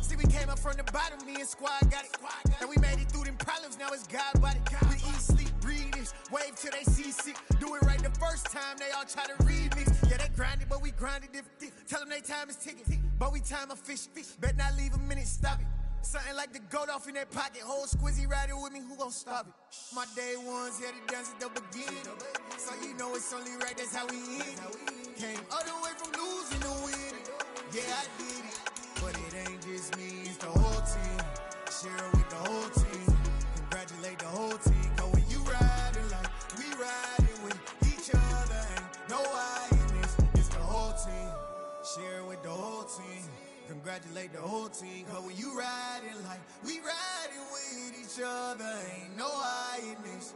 See, we came up from the bottom, me and squad got it. And we made it through them problems, now it's God body. We eat, sleep, breathe this, wave till they see sick. Do it right the first time, they all try to remix. Yeah, they grinded, but we grinded different. Tell them they time is ticking, but we time a fish. Bet not leave a minute, stop it. Something like the goat off in that pocket. Whole squizzy riding with me, who gon' stop it? My day ones here to dance at the beginning. So you know it's only right, that's how we end. Came all the way from losing to winning. Yeah, I did it. But it ain't just me, it's the whole team. Share it with the whole team. Congratulate the whole team. Cause when you riding like we riding with each other, ain't no I in this. It's the whole team. Share it with the whole team. Congratulate the whole team. Cause when you riding like we riding with each other, ain't no I in this.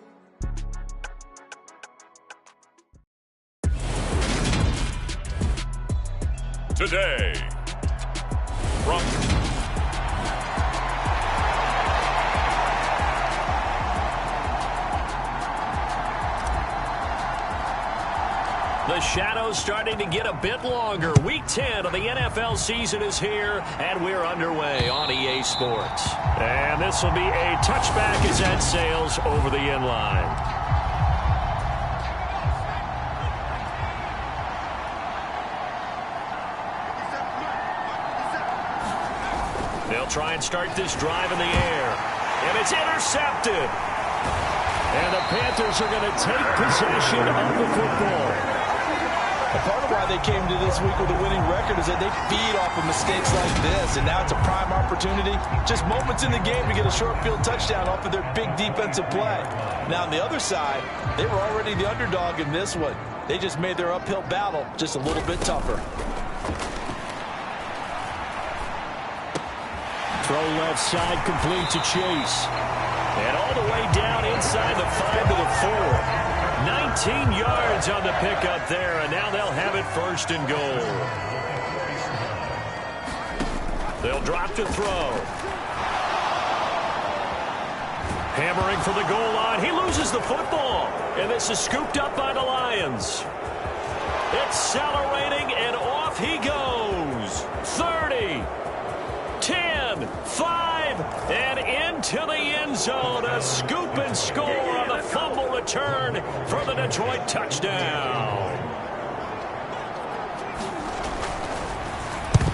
Today, from the shadows starting to get a bit longer. Week 10 of the NFL season is here, and we're underway on EA Sports. And this will be a touchback as that sails over the end line. They'll try and start this drive in the air. And it's intercepted. And the Panthers are going to take possession of the football. A part of why they came to this week with a winning record is that they feed off of mistakes like this. And now it's a prime opportunity. Just moments in the game to get a short field touchdown off of their big defensive play. Now on the other side, they were already the underdog in this one. They just made their uphill battle just a little bit tougher. Throw left side, complete to Chase. And all the way down inside the 5 to the 4. 19 yards on the pickup there, and now they'll have it first and goal. They'll drop to throw. Hammering for the goal line. He loses the football, and this is scooped up by the Lions. Accelerating, and off he goes. 30. 10, 5, and into the end zone. A scoop and score on the fumble return for the Detroit touchdown.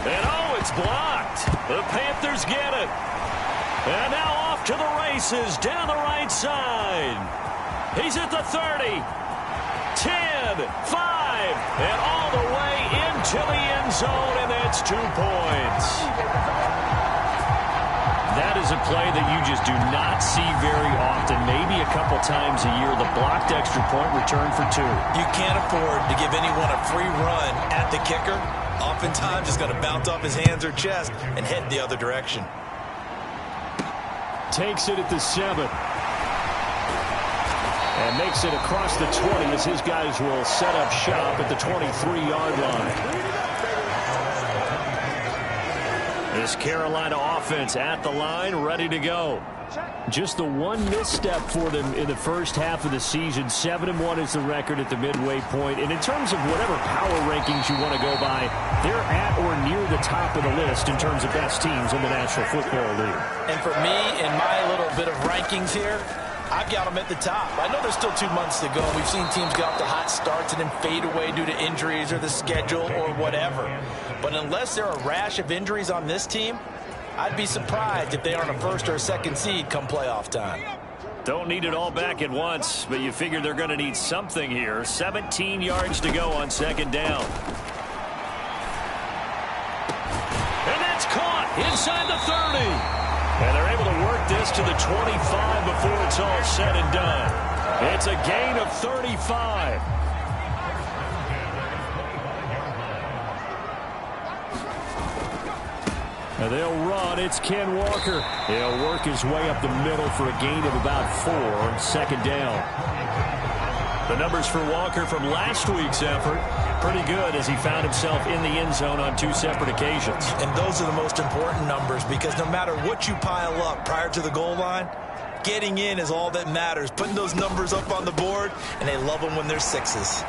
And oh, it's blocked. The Panthers get it. And now off to the races down the right side. He's at the 30. 10, 5, and all the way into the end zone, and that's 2 points. That is a play that you just do not see very often, maybe a couple times a year. The blocked extra point return for 2. You can't afford to give anyone a free run at the kicker. Oftentimes, it's going to bounce off his hands or chest and head the other direction. Takes it at the 7. And makes it across the 20 as his guys will set up shop at the 23-yard line. This Carolina offense at the line, ready to go. Just the one misstep for them in the first half of the season. 7-1 is the record at the midway point. And in terms of whatever power rankings you want to go by, they're at or near the top of the list in terms of best teams in the National Football League. And for me, in my little bit of rankings here, I've got them at the top. I know there's still 2 months to go. We've seen teams get off to hot starts and then fade away due to injuries or the schedule or whatever. But unless there are a rash of injuries on this team, I'd be surprised if they aren't a first or a second seed come playoff time. Don't need it all back at once, but you figure they're going to need something here. 17 yards to go on second down. And that's caught inside the 30. And they're able to work this to the 25 before it's all said and done. It's a gain of 35. And they'll run. It's Ken Walker. He'll work his way up the middle for a gain of about 4 on second down. The numbers for Walker from last week's effort, pretty good as he found himself in the end zone on 2 separate occasions. And those are the most important numbers because no matter what you pile up prior to the goal line, getting in is all that matters. Putting those numbers up on the board, and they love them when they're 6s.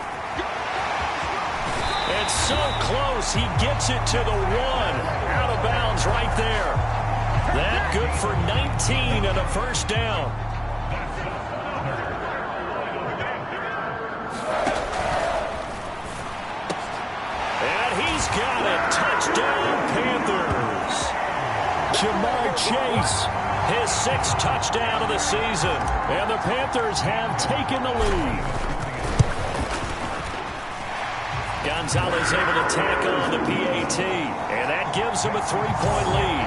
It's so close. He gets it to the 1. Out of of bounds right there. That good for 19 and a first down. And he's got it. Touchdown, Panthers. Ja'Marr Chase, his 6th touchdown of the season. And the Panthers have taken the lead. Gonzalez able to tack on the PAT. And that gives him a 3-point lead.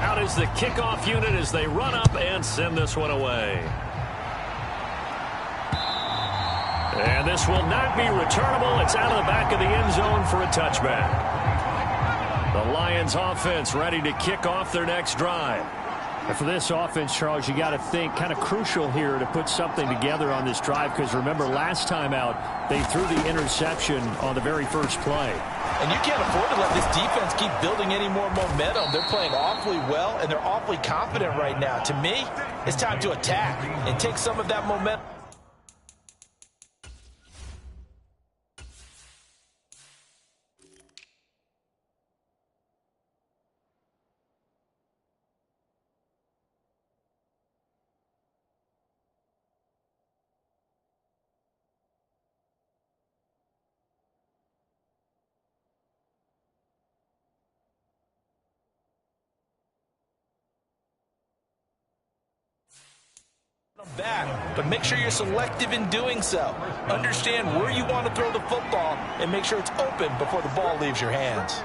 Out is the kickoff unit as they run up and send this one away. And this will not be returnable. It's out of the back of the end zone for a touchback. The Lions offense ready to kick off their next drive. And for this offense, Charles, you got to think kind of crucial here to put something together on this drive, because remember last time out they threw the interception on the very first play. And you can't afford to let this defense keep building any more momentum. They're playing awfully well, and they're awfully confident right now. To me, it's time to attack and take some of that momentum. Back, but make sure you're selective in doing so. Understand where you want to throw the football and make sure it's open before the ball leaves your hands.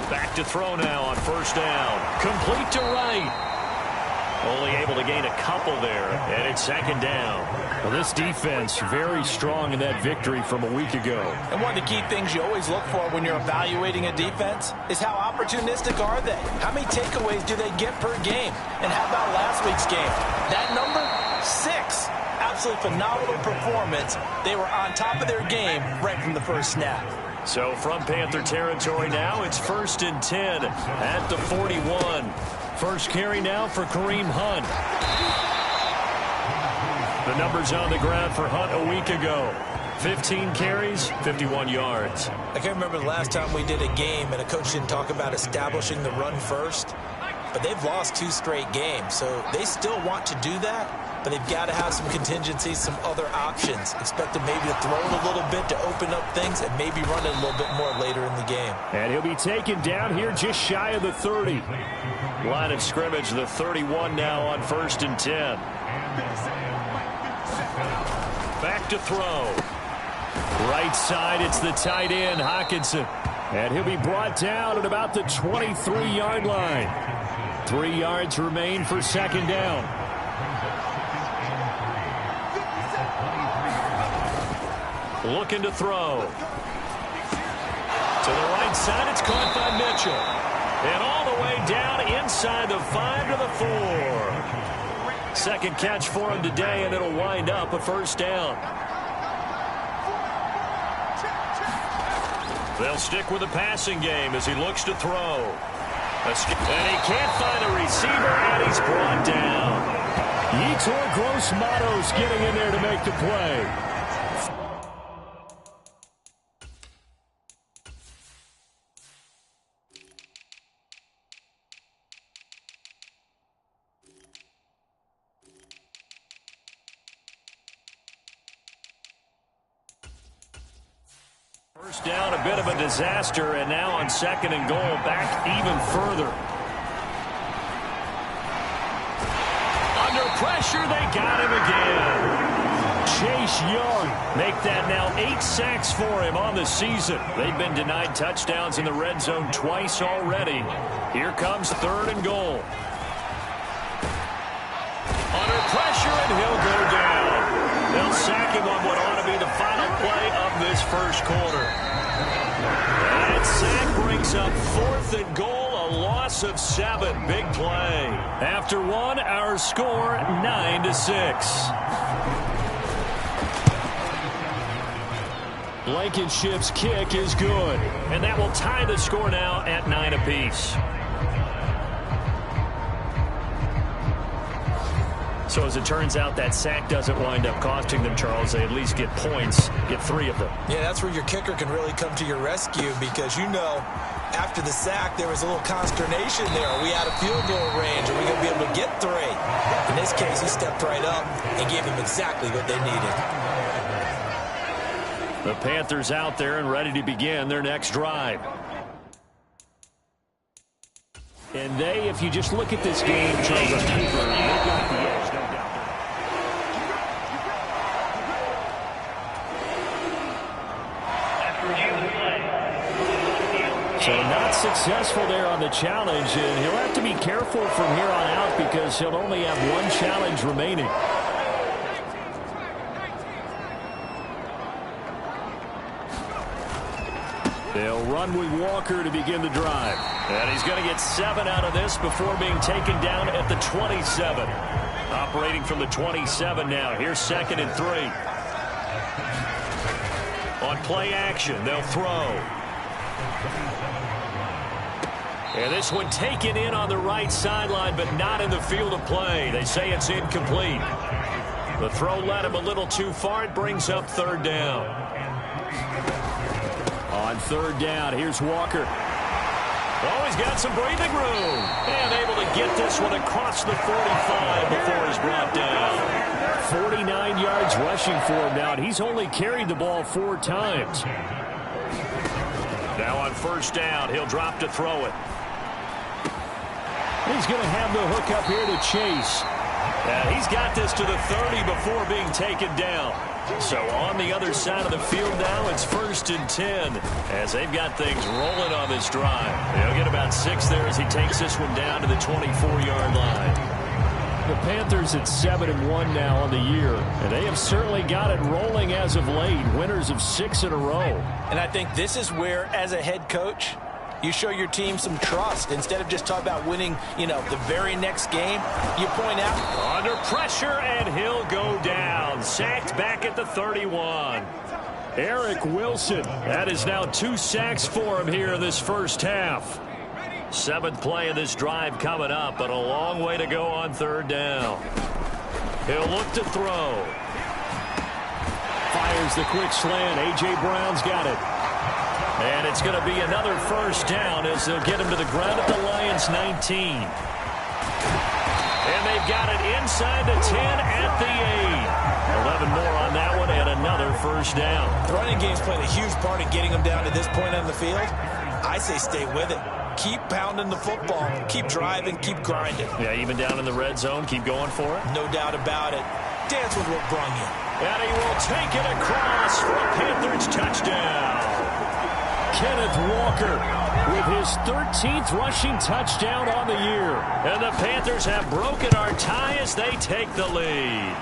Back to throw now on first down. Complete to Wright. Only able to gain a couple there, and it's 2nd down. Well, this defense very strong in that victory from a week ago. And one of the key things you always look for when you're evaluating a defense is how opportunistic are they? How many takeaways do they get per game? And how about last week's game? That number? 6. Absolutely phenomenal performance. They were on top of their game right from the first snap. So from Panther territory now, it's 1st and 10 at the 41. First carry now for Kareem Hunt. The numbers on the ground for Hunt a week ago. 15 carries, 51 yards. I can't remember the last time we did a game and a coach didn't talk about establishing the run first. But they've lost 2 straight games, so they still want to do that. But they've got to have some contingencies, some other options. Expect them maybe to throw it a little bit to open up things and maybe run it a little bit more later in the game. And he'll be taken down here just shy of the 30. Line of scrimmage, the 31 now on 1st and 10. Back to throw. Right side, it's the tight end, Hockenson. And he'll be brought down at about the 23-yard line. 3 yards remain for 2nd down. Looking to throw. To the right side, it's caught by Mitchell. And all the way down inside the 5 to the 4. Second catch for him today, and it'll wind up a first down. They'll stick with the passing game as he looks to throw. And he can't find a receiver, and he's brought down. Yetur Gross-Matos getting in there to make the play. First down, a bit of a disaster, and now on 2nd and goal, back even further. Under pressure, they got him again. Chase Young make that now 8 sacks for him on the season. They've been denied touchdowns in the red zone twice already. Here comes 3rd and goal. Under pressure, and he'll go down. They'll sack him on what ought to be the final play of this first quarter. That sack brings up 4th and goal, a loss of 7. Big play. After 1, our score 9-6. Blankenship's kick is good, and that will tie the score now at 9 apiece. So as it turns out, that sack doesn't wind up costing them, Charles. They at least get points, get 3 of them. Yeah, that's where your kicker can really come to your rescue because, after the sack, there was a little consternation there. Are we out of field goal range? Are we going to be able to get 3? In this case, he stepped right up and gave them exactly what they needed. The Panthers out there and ready to begin their next drive. And they, if you just look at this game, Charles, on paper, they've got the edge, no doubt. So not successful there on the challenge, and he'll have to be careful from here on out because he'll only have 1 challenge remaining. They'll run with Walker to begin the drive. And he's going to get 7 out of this before being taken down at the 27. Operating from the 27 now. Here's 2nd and 3. On play action, they'll throw. And this one taken in on the right sideline, but not in the field of play. They say it's incomplete. The throw led him a little too far. It brings up 3rd down. On 3rd down, here's Walker. Oh, he's got some breathing room. And able to get this one across the 45 before he's brought down. 49 yards rushing for him now, and he's only carried the ball 4 times. Now on 1st down, he'll drop to throw it. He's going to have the hook up here to Chase. And he's got this to the 30 before being taken down. So on the other side of the field now, it's 1st and 10 as they've got things rolling on this drive. They'll get about 6 there as he takes this one down to the 24-yard line. The Panthers at 7-1 now on the year, and they have certainly got it rolling as of late, winners of 6 in a row. And I think this is where, as a head coach, you show your team some trust. Instead of just talking about winning, the very next game, you point out. Under pressure, and he'll go down. Sacked back at the 31. Eric Wilson. That is now 2 sacks for him here in this first half. 7th play of this drive coming up, but a long way to go on 3rd down. He'll look to throw. Fires the quick slant. A.J. Brown's got it. And it's going to be another 1st down as they'll get him to the ground at the Lions' 19. And they've got it inside the 10 at the 8. 11 more on that one and another 1st down. The running game's playing a huge part in getting them down to this point on the field. I say stay with it. Keep pounding the football. Keep driving. Keep grinding. Yeah, even down in the red zone, keep going for it. No doubt about it. Dance with what brung you. And he will take it across for a Panthers touchdown. Kenneth Walker with his 13th rushing touchdown on the year. And the Panthers have broken our tie as they take the lead.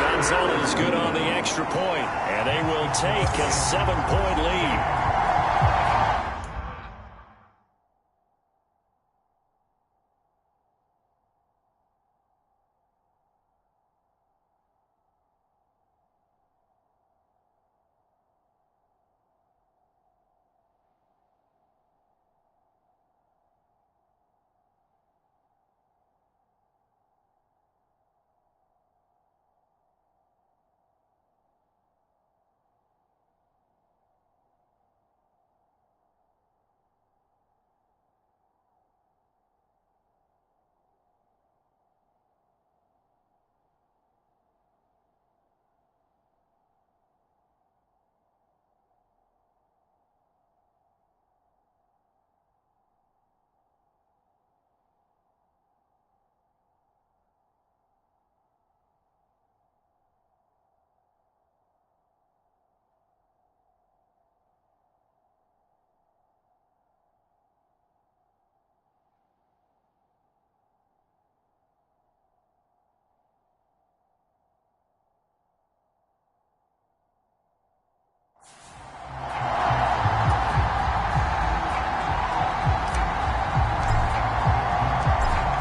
Gonzalez good on the extra point, and they will take a 7-point lead.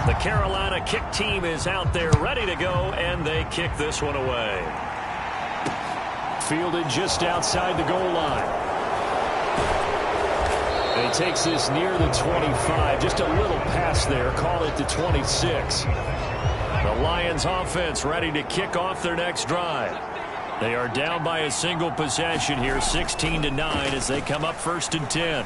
The Carolina kick team is out there ready to go, and they kick this one away. Fielded just outside the goal line. And he takes this near the 25. Just a little pass there. Call it the 26. The The Lions offense ready to kick off their next drive. They are down by a single possession here, 16-9 as they come up 1st and 10.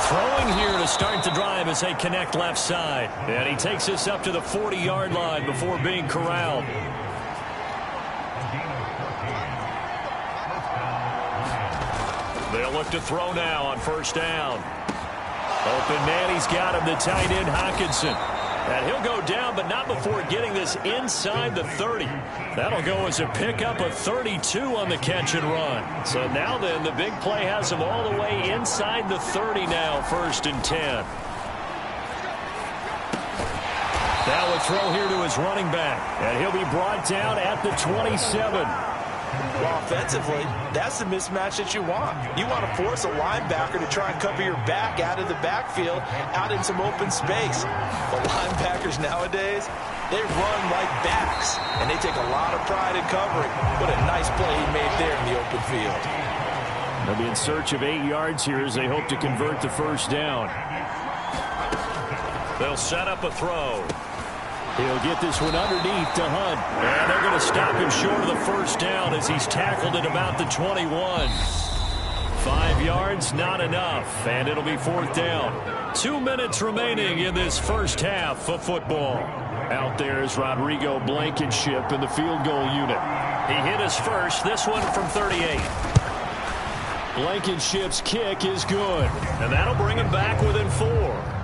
Throwing here to start the drive as they connect left side. And he takes us up to the 40-yard line before being corralled. They'll look to throw now on 1st down. Open man, he's got him, the tight end Hockenson. And he'll go down, but not before getting this inside the 30. That'll go as a pickup of 32 on the catch and run. So now then, the big play has him all the way inside the 30 now, 1st and 10. Now a throw here to his running back. And he'll be brought down at the 27. Well, offensively, that's the mismatch that you want. You want to force a linebacker to try and cover your back out of the backfield, out in some open space. But linebackers nowadays, they run like backs, and they take a lot of pride in covering. What a nice play he made there in the open field. They'll be in search of 8 yards here as they hope to convert the 1st down. They'll set up a throw. He'll get this one underneath to Hunt. And they're going to stop him short of the 1st down as he's tackled at about the 21. 5 yards, not enough. And it'll be 4th down. 2 minutes remaining in this first half of football. Out there is Rodrigo Blankenship in the field goal unit. He hit his first, this one from 38. Blankenship's kick is good. And that'll bring him back within 4.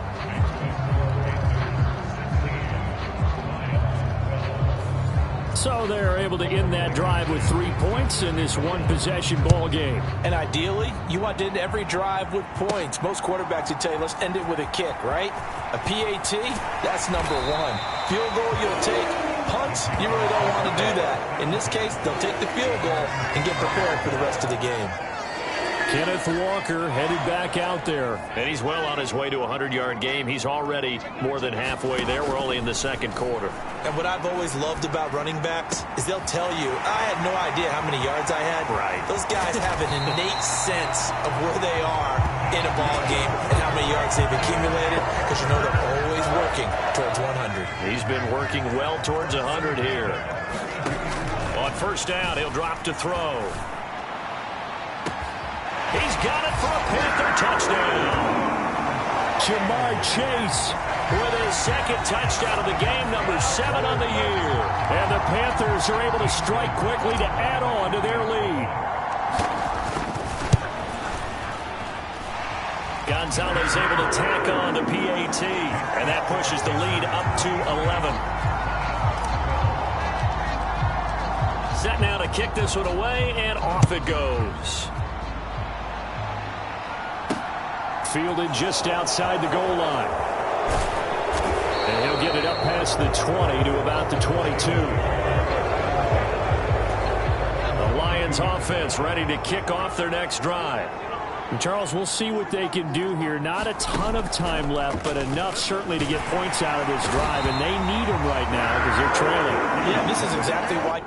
So they're able to end that drive with 3 points in this one-possession ball game. And ideally, you want to end every drive with points. Most quarterbacks would tell you, let's end it with a kick, right? A PAT, that's number 1. Field goal, you'll take. Punts, you really don't want to do that. In this case, they'll take the field goal and get prepared for the rest of the game. Kenneth Walker headed back out there. And he's well on his way to a 100-yard game. He's already more than halfway there. We're only in the 2nd quarter. And what I've always loved about running backs is they'll tell you, I had no idea how many yards I had. Right. Those guys have an innate sense of where they are in a ball game and how many yards they've accumulated, because you know they're always working towards 100. He's been working well towards 100 here. On 1st down, he'll drop to throw. He's got it for a Panther touchdown. Jamar Chase with his 2nd touchdown of the game, number 7 on the year. And the Panthers are able to strike quickly to add on to their lead. Gonzalez able to tack on the PAT, and that pushes the lead up to 11. Set now to kick this one away, and off it goes. Fielded just outside the goal line. And he'll get it up past the 20 to about the 22. The Lions offense ready to kick off their next drive. And Charles, we'll see what they can do here. Not a ton of time left, but enough certainly to get points out of this drive. And they need them right now because they're trailing. Yeah, this is exactly why.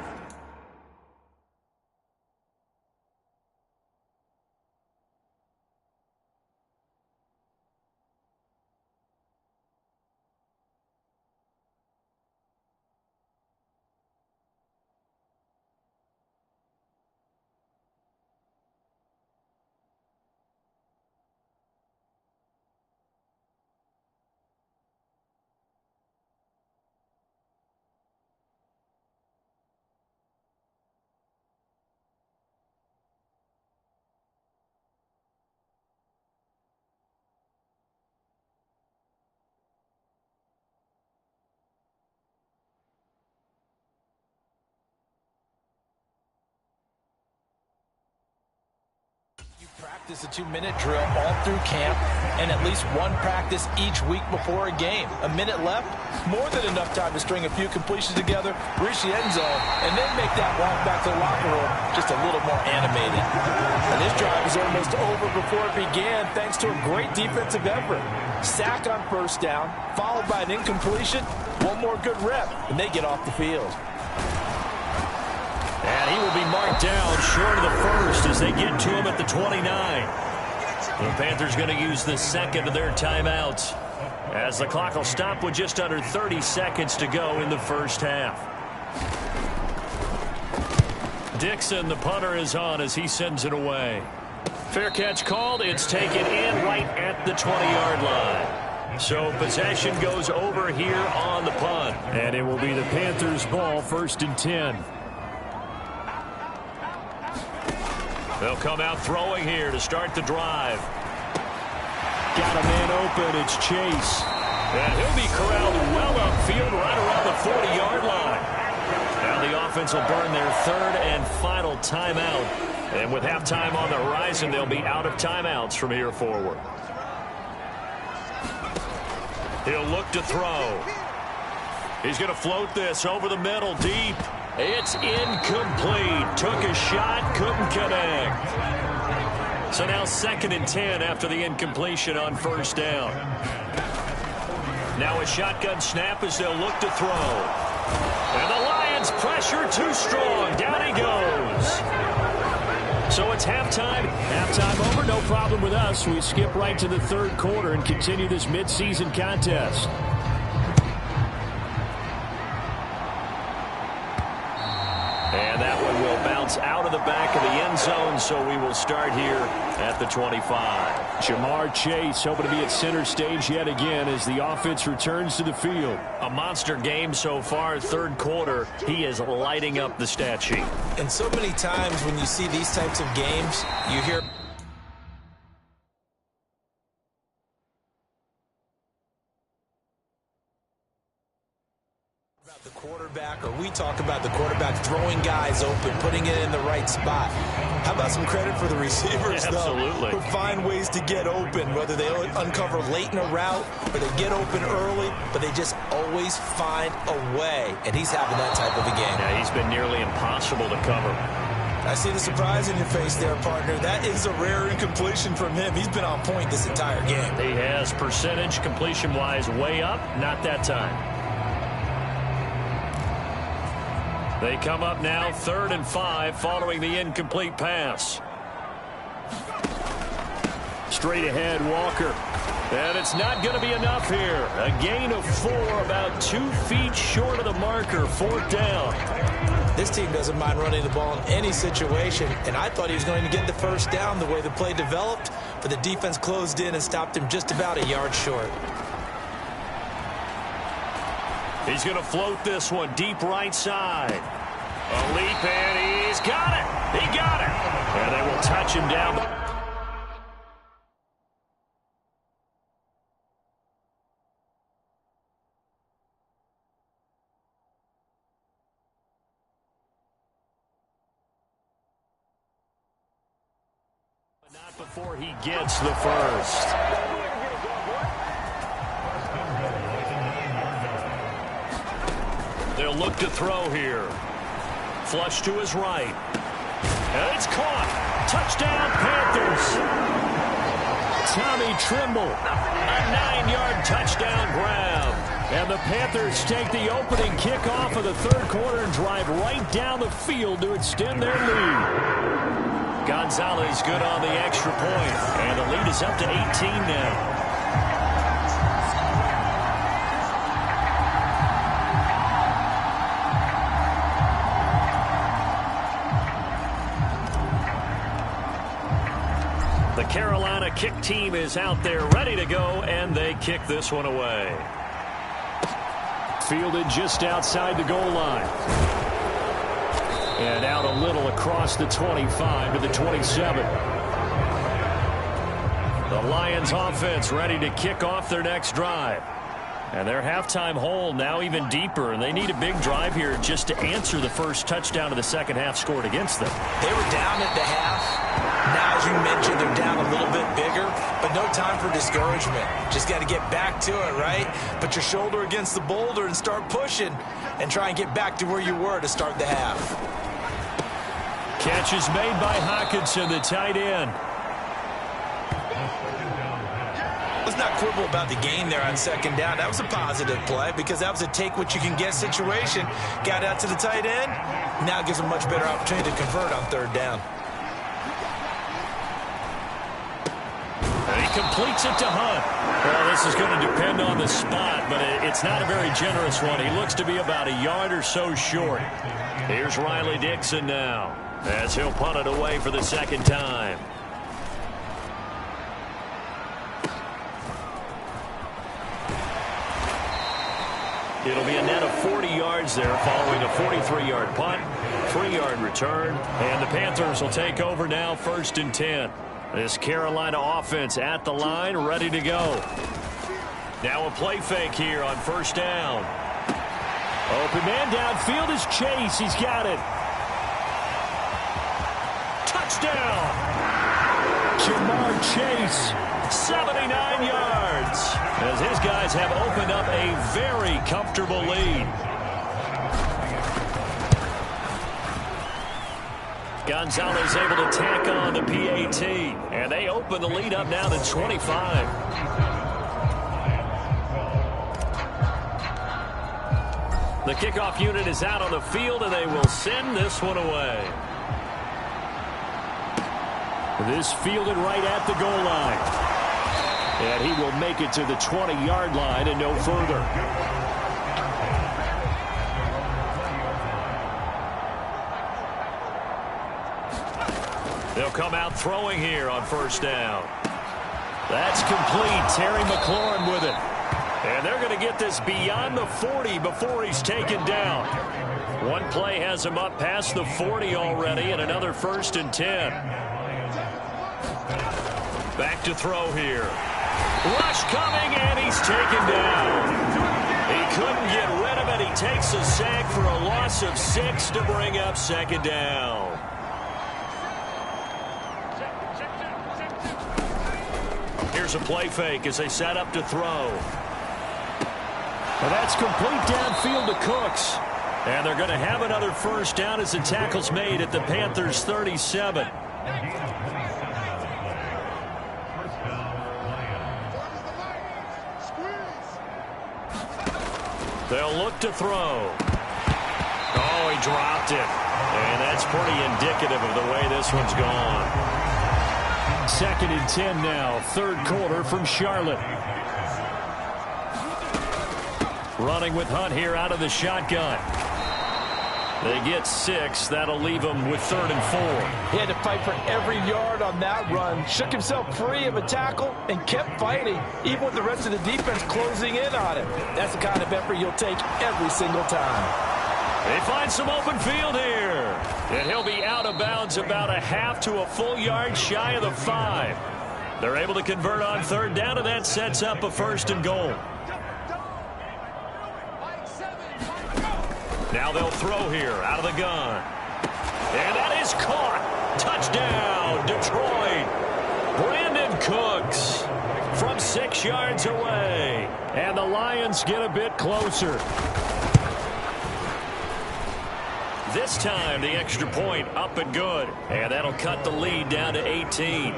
Practice a 2-minute drill all through camp and at least one practice each week before a game. A minute left, more than enough time to string a few completions together, reach the end zone, and then make that walk back to the locker room just a little more animated. And this drive is almost over before it began thanks to a great defensive effort. Sack on 1st down, followed by an incompletion, one more good rep, and they get off the field. And he will be marked down short of the 1st as they get to him at the 29. The Panthers going to use the 2nd of their timeouts. as the clock will stop with just under 30 seconds to go in the first half. Dixon, the punter, is on as he sends it away. Fair catch called. It's taken in right at the 20-yard line. So possession goes over here on the punt. And it will be the Panthers' ball, 1st and 10. They'll come out throwing here to start the drive. Got a man open. It's Chase. And he'll be corralled well upfield right around the 40-yard line. Now the offense will burn their 3rd and final timeout. And with halftime on the horizon, they'll be out of timeouts from here forward. He'll look to throw. He's going to float this over the middle deep. It's incomplete. Took a shot, couldn't connect. So now 2nd and 10 after the incompletion on 1st down. Now a shotgun snap as they'll look to throw. And the Lions pressure too strong. Down he goes. So it's halftime. Halftime over, no problem with us. We skip right to the 3rd quarter and continue this midseason contest. And that one will bounce out of the back of the end zone, so we will start here at the 25. Jamar Chase hoping to be at center stage yet again as the offense returns to the field. A monster game so far, 3rd quarter. He is lighting up the stat sheet. And so many times when you see these types of games, you hear the quarterback, or we talk about the quarterback throwing guys open, putting it in the right spot. How about some credit for the receivers, Absolutely. though, who find ways to get open, whether they uncover late in a route or they get open early, but they just always find a way, and he's having that type of a game. Yeah, he's been nearly impossible to cover. I see the surprise in your face there, partner. That is a rare incompletion from him. He's been on point this entire game. He has percentage completion-wise way up, not that time. They come up now 3rd and 5 following the incomplete pass. Straight ahead, Walker. And it's not going to be enough here. A gain of 4, about 2 feet short of the marker, 4th down. This team doesn't mind running the ball in any situation, and I thought he was going to get the 1st down the way the play developed, but the defense closed in and stopped him just about a yard short. He's going to float this one deep right side. A leap, and he's got it. He got it. And they will touch him down. But not before he gets the 1st. They'll look to throw here. Flush to his right. And it's caught. Touchdown, Panthers. Tommy Tremble. A 9-yard touchdown grab. And the Panthers take the opening kickoff of the 3rd quarter and drive right down the field to extend their lead. Gonzalez good on the extra point. And the lead is up to 18 now. The Carolina kick team is out there ready to go, and they kick this one away. Fielded just outside the goal line. And out a little across the 25 to the 27. The Lions offense ready to kick off their next drive. And their halftime hole now even deeper, and they need a big drive here just to answer the first touchdown of the second half scored against them. They were down at the half. Now, as you mentioned, they're down a little bit bigger, but no time for discouragement. Just got to get back to it, right? Put your shoulder against the boulder and start pushing and try and get back to where you were to start the half. Catch is made by Hockenson, the tight end. Let's not quibble about the gain there on 2nd down. That was a positive play because that was a take-what-you-can-get situation. Got out to the tight end. Now gives them a much better opportunity to convert on 3rd down. And he completes it to Hunt. Well, this is going to depend on the spot, but it's not a very generous one. He looks to be about a yard or so short. Here's Riley Dixon now, as he'll punt it away for the second time. It'll be a net of 40 yards there following a 43-yard punt, 3-yard return, and the Panthers will take over now 1st and 10. This Carolina offense at the line, ready to go. Now a play fake here on 1st down. Open man downfield is Chase. He's got it. Touchdown. Jamar Chase, 79 yards, as his guys have opened up a very comfortable lead. Gonzalez able to tack on the PAT, and they open the lead up now to 25. The kickoff unit is out on the field, and they will send this one away. This fielded right at the goal line. And he will make it to the 20-yard line and no further. They'll come out throwing here on 1st down. That's complete. Terry McLaurin with it. And they're going to get this beyond the 40 before he's taken down. One play has him up past the 40 already, and another 1st and 10. Back to throw here. Rush coming, and he's taken down. He couldn't get rid of it. He takes a sack for a loss of 6 to bring up 2nd down. Here's a play fake as they set up to throw. And that's complete downfield to Cooks. And they're going to have another 1st down as the tackle's made at the Panthers' 37. They'll look to throw. Oh, he dropped it. And that's pretty indicative of the way this one's gone. 2nd and 10 now, 3rd quarter from Charlotte. Running with Hunt here out of the shotgun. They get 6. That'll leave them with 3rd and 4. He had to fight for every yard on that run. Shook himself free of a tackle and kept fighting, even with the rest of the defense closing in on him. That's the kind of effort you'll take every single time. They find some open field here. And he'll be out of bounds about a half to a full yard shy of the 5. They're able to convert on 3rd down, and that sets up a 1st and goal. Now they'll throw here out of the gun. And that is caught. Touchdown, Detroit. Brandon Cooks from 6 yards away. And the Lions get a bit closer. This time, the extra point up and good. And that'll cut the lead down to 18.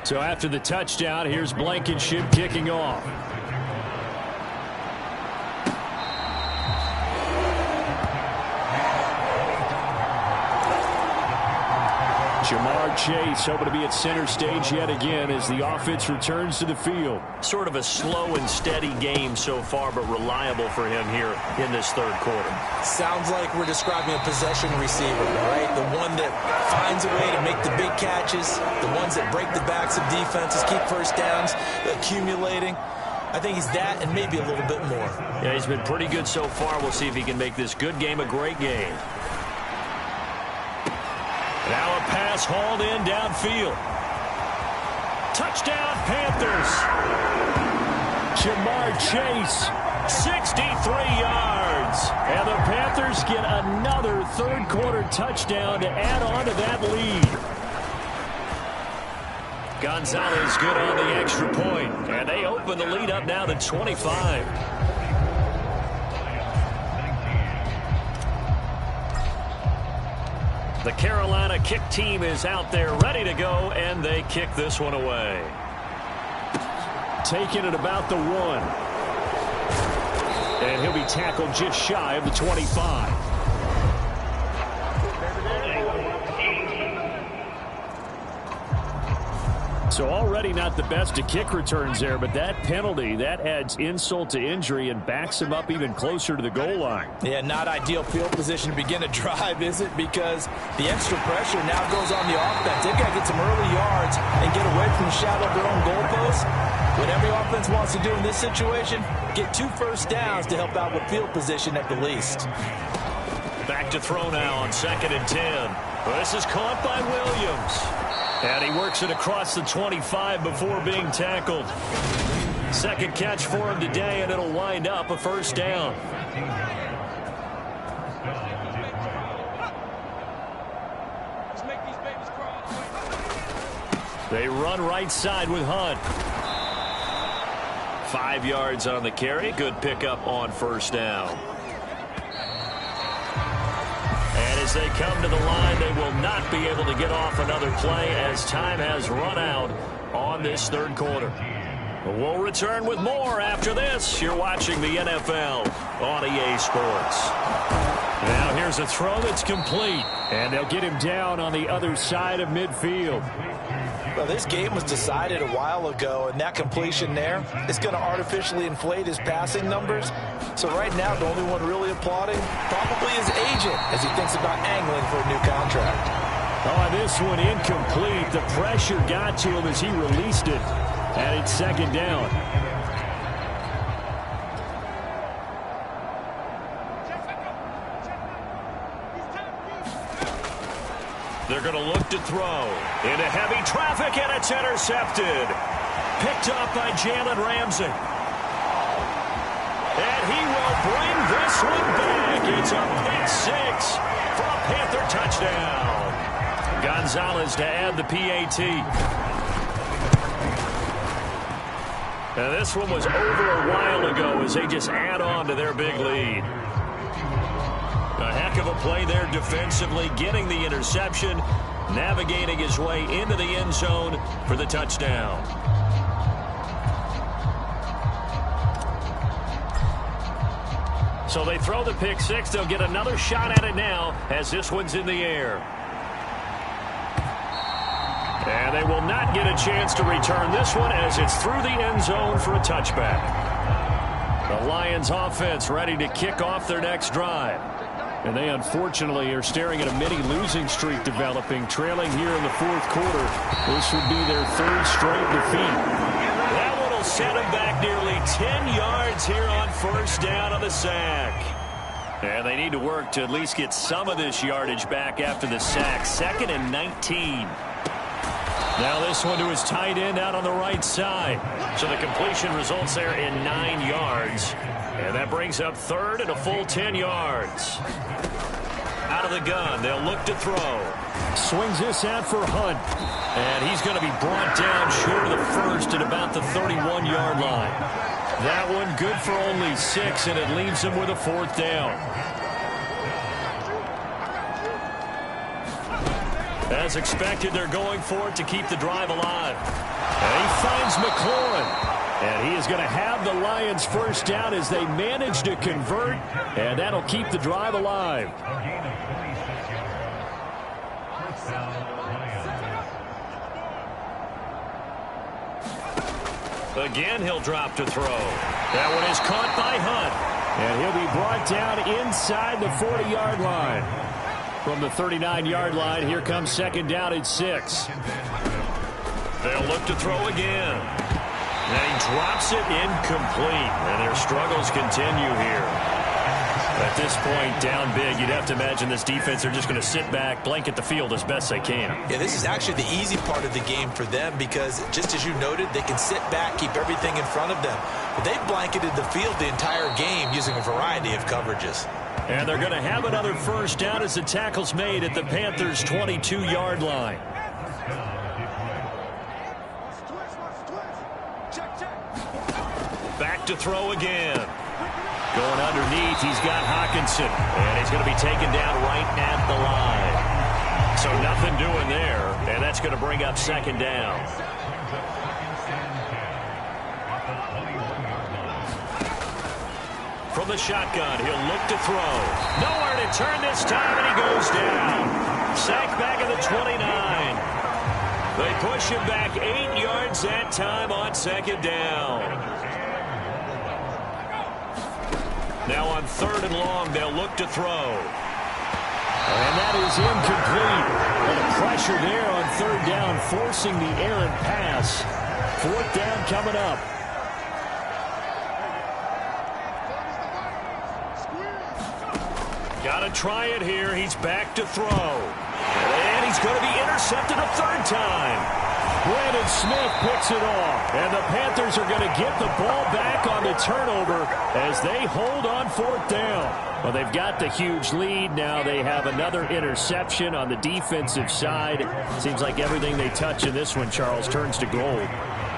So after the touchdown, here's Blankenship kicking off. Jamar Chase hoping to be at center stage yet again as the offense returns to the field. Sort of a slow and steady game so far, but reliable for him here in this 3rd quarter. Sounds like we're describing a possession receiver, right? The one that finds a way to make the big catches, the ones that break the backs of defenses, keep 1st downs, accumulating. I think he's that and maybe a little bit more. Yeah, he's been pretty good so far. We'll see if he can make this good game a great game. Now a pass hauled in downfield. Touchdown, Panthers. Jamar Chase, 63 yards. And the Panthers get another 3rd quarter touchdown to add on to that lead. Gonzalez good on the extra point. And they open the lead up now to 25. The Carolina kick team is out there ready to go, and they kick this one away. Taking it about the 1. And he'll be tackled just shy of the 25. So already not the best of kick returns there, but that penalty, that adds insult to injury and backs him up even closer to the goal line. Yeah, not ideal field position to begin a drive, is it? Because the extra pressure now goes on the offense. They've got to get some early yards and get away from the shadow of their own goalpost. What every offense wants to do in this situation, get 2 first downs to help out with field position at the least. Back to throw now on 2nd and 10. Well, this is caught by Williams. And he works it across the 25 before being tackled. Second catch for him today, and it'll wind up a first down. They run right side with Hunt. 5 yards on the carry. Good pickup on first down. And as they come to the line, they will not be able to get off another play as time has run out on this third quarter. We'll return with more after this. You're watching the NFL on EA Sports. Now here's a throw that's complete, and they'll get him down on the other side of midfield. Well, this game was decided a while ago, and that completion there is going to artificially inflate his passing numbers. So right now, the only one really applauding probably his agent as he thinks about angling for a new contract. Oh, this one incomplete. The pressure got to him as he released it, and it's 2nd down. They're going to look to throw into heavy traffic, and it's intercepted. Picked up by Jalen Ramsey. And he will bring this one back. It's a pick 6 for a Panther touchdown. Gonzalez to add the PAT. Now this one was over a while ago as they just add on to their big lead. A heck of a play there defensively, getting the interception, navigating his way into the end zone for the touchdown. So they throw the pick 6. They'll get another shot at it now as this one's in the air. And they will not get a chance to return this one as it's through the end zone for a touchback. The Lions offense ready to kick off their next drive. And they unfortunately are staring at a mini losing streak developing, trailing here in the 4th quarter. This would be their 3rd straight defeat. That one will set them back nearly 10 yards here on first down on the sack. And they need to work to at least get some of this yardage back after the sack. 2nd and 19. Now this one to his tight end out on the right side. So the completion results there in 9 yards. And that brings up 3rd and a full 10 yards. Out of the gun, they'll look to throw. Swings this out for Hunt. And he's going to be brought down short of the first at about the 31-yard line. That one good for only 6, and it leaves him with a 4th down. As expected, they're going for it to keep the drive alive. And he finds McLaurin. And he is going to have the Lions first down as they manage to convert. And that'll keep the drive alive. Again, he'll drop to throw. That one is caught by Hunt. And he'll be brought down inside the 40-yard line. From the 39-yard line, here comes 2nd down at 6. They'll look to throw again. And he drops it incomplete. And their struggles continue here. At this point, down big, you'd have to imagine this defense are just going to sit back, blanket the field as best they can. Yeah, this is actually the easy part of the game for them because, just as you noted, they can sit back, keep everything in front of them. But they've blanketed the field the entire game using a variety of coverages. And they're going to have another first down as the tackle's made at the Panthers' 22-yard line. Back to throw again. Going underneath, he's got Hockenson. And he's going to be taken down right at the line. So nothing doing there. And that's going to bring up 2nd down. From the shotgun, he'll look to throw. Nowhere to turn this time, and he goes down. Sacked back at the 29. They push him back 8 yards that time on second down. Now on 3rd and long, they'll look to throw. And that is incomplete. And the pressure there on 3rd down, forcing the errant pass. 4th down coming up. Got to try it here. He's back to throw. And he's going to be intercepted a 3rd time. Brandon Smith picks it off. And the Panthers are going to get the ball back on the turnover as they hold on 4th down. Well, they've got the huge lead. Now they have another interception on the defensive side. Seems like everything they touch in this one, Charles, turns to gold.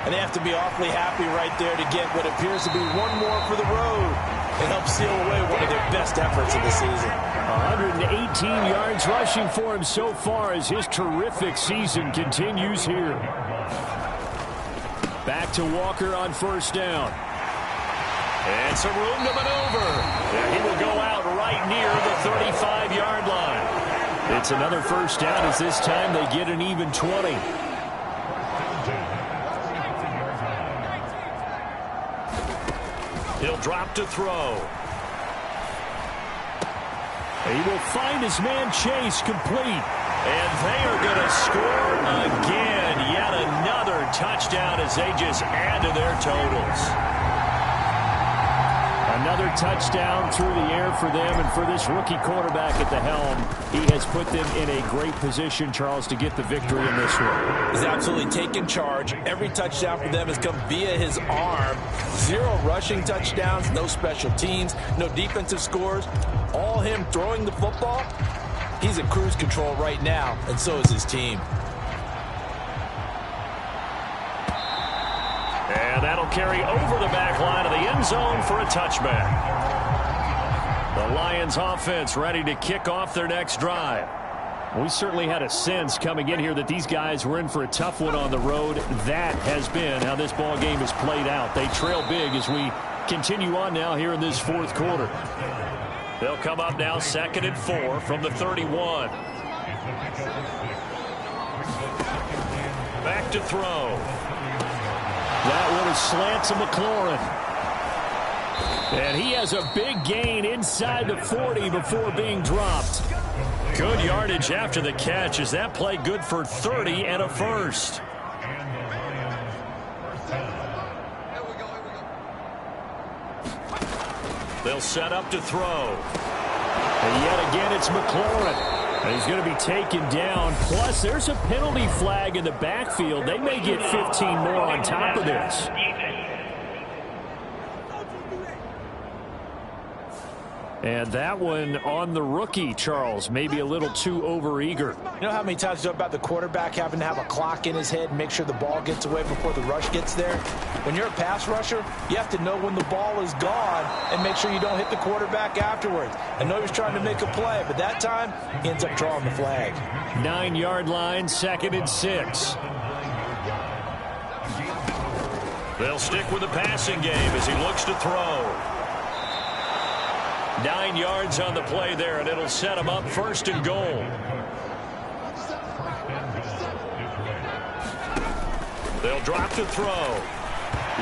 And they have to be awfully happy right there to get what appears to be one more for the road. It helps seal away one of their best efforts of the season. 118 yards rushing for him so far as his terrific season continues here. Back to Walker on 1st down. And some room to maneuver. And he will go out right near the 35-yard line. It's another 1st down as this time they get an even 20. He'll drop to throw. He will find his man Chase complete. And they are going to score again. Yet another touchdown as they just add to their totals. Another touchdown through the air for them, and for this rookie quarterback at the helm, he has put them in a great position, Charles, to get the victory in this one. He's absolutely taken charge. Every touchdown for them has come via his arm. 0 rushing touchdowns, no special teams, no defensive scores. All him throwing the football. He's in cruise control right now, and so is his team. And that'll carry over the back line of the end zone for a touchback. The Lions offense ready to kick off their next drive. We certainly had a sense coming in here that these guys were in for a tough one on the road. That has been how this ball game has played out. They trail big as we continue on now here in this 4th quarter. They'll come up now 2nd and 4 from the 31. Back to throw. That one is slant to McLaurin. And he has a big gain inside the 40 before being dropped. Good yardage after the catch. Is that play good for 30 and a 1st? They'll set up to throw. And yet again, it's McLaurin. And he's going to be taken down. Plus, there's a penalty flag in the backfield. They may get 15 more on top of this. And that one on the rookie, Charles, maybe a little too overeager. You know how many times you talk about the quarterback having to have a clock in his head and make sure the ball gets away before the rush gets there? When you're a pass rusher, you have to know when the ball is gone and make sure you don't hit the quarterback afterwards. I know he was trying to make a play, but that time he ends up drawing the flag. 9-yard line, 2nd and 6. They'll stick with the passing game as he looks to throw. 9 yards on the play there, and it'll set him up 1st and goal. They'll drop to throw.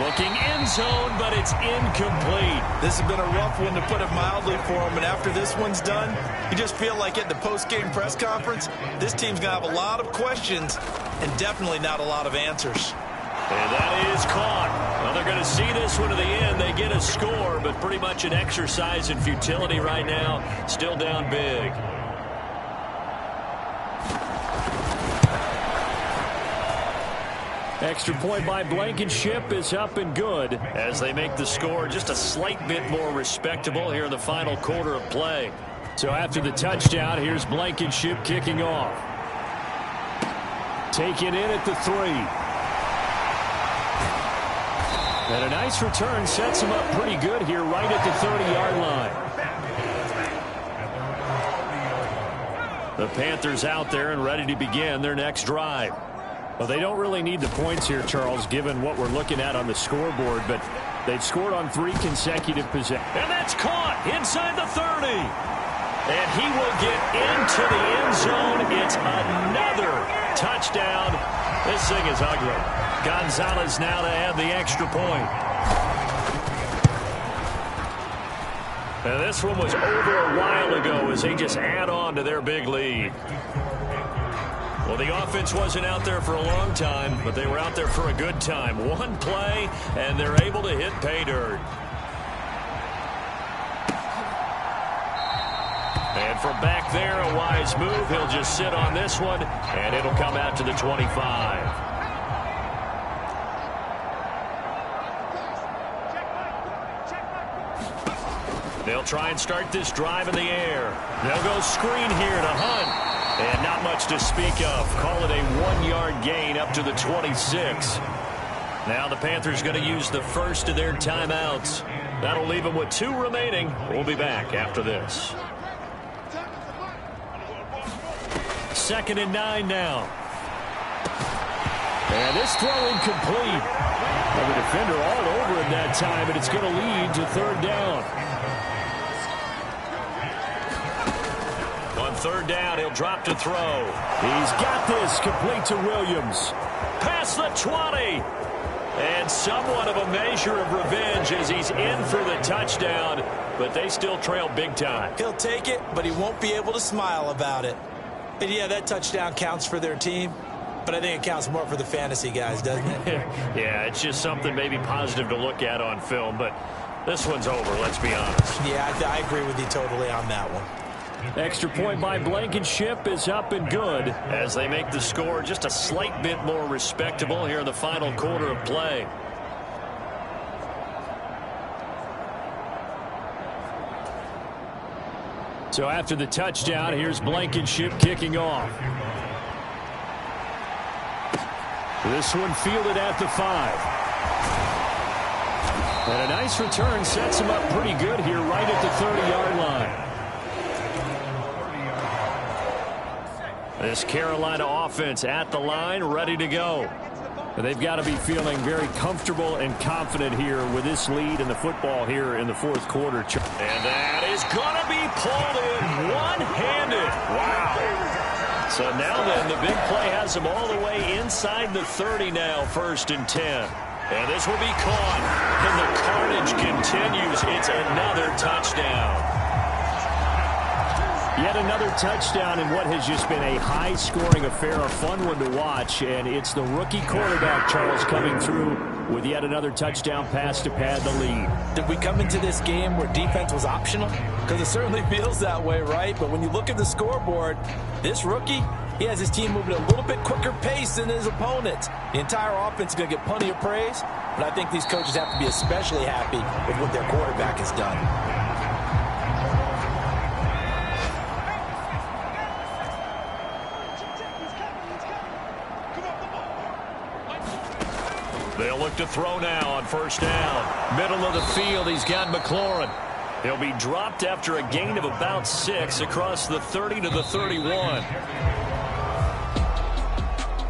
Looking end zone, but it's incomplete. This has been a rough one, to put it mildly, for him. And after this one's done, you just feel like at the post-game press conference, this team's going to have a lot of questions and definitely not a lot of answers. And that is caught. Well, they're going to see this one to the end. They get a score, but pretty much an exercise in futility right now. Still down big. Extra point by Blankenship is up and good as they make the score just a slight bit more respectable here in the final quarter of play. So after the touchdown, here's Blankenship kicking off. Taken in at the 3. And a nice return sets him up pretty good here right at the 30-yard line. The Panthers out there and ready to begin their next drive. Well, they don't really need the points here, Charles, given what we're looking at on the scoreboard, but they've scored on 3 consecutive possessions. And that's caught inside the 30. And he will get into the end zone. It's another touchdown This thing is ugly. Gonzalez now to add the extra point. And this one was over a while ago as they just add on to their big lead. Well, the offense wasn't out there for a long time, but they were out there for a good time. One play, and they're able to hit pay dirt. And from back there, a wise move. He'll just sit on this one, and it'll come out to the 25. They'll try and start this drive in the air. They'll go screen here to Hunt. And not much to speak of. Call it a 1-yard gain up to the 26. Now the Panthers going to use the first of their timeouts. That'll leave them with 2 remaining. We'll be back after this. 2nd and 9 now. And this throw incomplete. The defender all over him that time, and it's going to lead to 3rd down. On 3rd down, he'll drop to throw. He's got this, complete to Williams. Past the 20. And somewhat of a measure of revenge as he's in for the touchdown, but they still trail big time. He'll take it, but he won't be able to smile about it. And yeah, that touchdown counts for their team, but I think it counts more for the fantasy guys, doesn't it? Yeah, it's just something maybe positive to look at on film, but this one's over, let's be honest. Yeah, I agree with you totally on that one. Extra point by Blankenship is up and good as they make the score just a slight bit more respectable here in the final quarter of play. So after the touchdown, here's Blankenship kicking off. This one fielded at the 5. And a nice return sets him up pretty good here right at the 30-yard line. This Carolina offense at the line, ready to go. They've got to be feeling very comfortable and confident here with this lead in the football here in the 4th quarter. And that is going to be pulled in one-handed. Wow. So now then, the big play has them all the way inside the 30 now, 1st and 10. And this will be caught. And the carnage continues. It's another touchdown. Yet another touchdown in what has just been a high-scoring affair, a fun one to watch. And it's the rookie quarterback, Charles, coming through with yet another touchdown pass to pad the lead. Did we come into this game where defense was optional? Because it certainly feels that way, right? But when you look at the scoreboard, this rookie, he has his team moving at a little bit quicker pace than his opponents. The entire offense is going to get plenty of praise, but I think these coaches have to be especially happy with what their quarterback has done. They'll look to throw now on 1st down. Middle of the field, he's got McLaurin. He'll be dropped after a gain of about 6 across the 30 to the 31.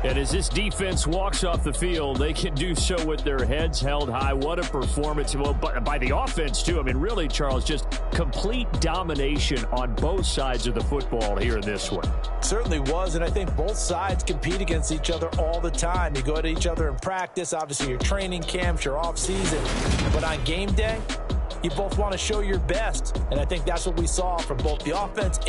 And as this defense walks off the field, they can do so with their heads held high. What a performance. Well, by the offense, too. I mean, really, Charles, just complete domination on both sides of the football here in this one. Certainly was, and I think both sides compete against each other all the time. You go at each other in practice, obviously your training camps, your off-season. But on game day, you both want to show your best. And I think that's what we saw from both the offense and